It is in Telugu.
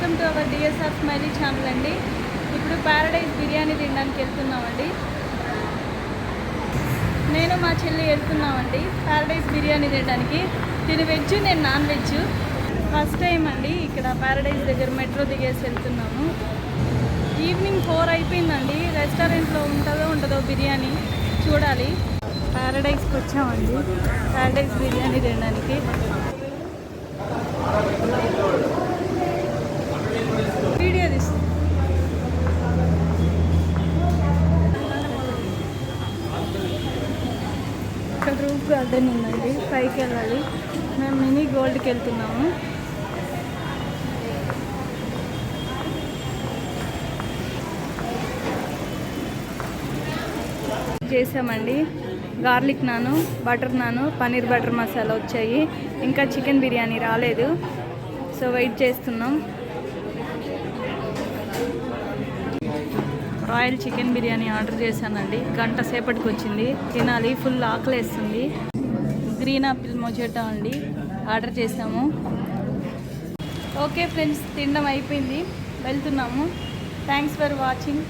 Welcome to our DSR smiley channel అండి. ఇప్పుడు ప్యారడైజ్ బిర్యానీ తినడానికి వెళ్తున్నామండి. నేను మా చెల్లి వెళ్తున్నామండి ప్యారడైజ్ బిర్యానీ తినడానికి. తిని వెజ్, నేను నాన్ వెజ్. ఫస్ట్ టైం అండి ఇక్కడ ప్యారడైజ్ దగ్గర మెట్రో దిగేసి వెళ్తున్నాము. ఈవినింగ్ 4 అయిపోయిందండి. రెస్టారెంట్లో ఉంటుందో బిర్యానీ చూడాలి. ప్యారడైజ్కి వచ్చామండి ప్యారడైజ్ బిర్యానీ తినడానికి. వీడియో తీస్తాం. ఇక్కడ రూఫ్ గార్డెన్ ఉందండి, పైకి వెళ్ళాలి. మేము మినీ గోల్డ్కి వెళ్తున్నాము. చేసామండి. గార్లిక్ నాను, బటర్ నాను, పన్నీర్ బటర్ మసాలా వచ్చాయి. ఇంకా చికెన్ బిర్యానీ రాలేదు, సో వెయిట్ చేస్తున్నాం. రాయల్ చికెన్ బిర్యానీ ఆర్డర్ చేశానండి. గంట సేపటికి వచ్చింది. తినాలి, ఫుల్ ఆకలేస్తుంది. గ్రీన్ ఆపిల్ మొజేటో అండి ఆర్డర్ చేసాము. ఓకే ఫ్రెండ్స్, తినడం అయిపోయింది, వెళ్తున్నాము. Thanks for watching.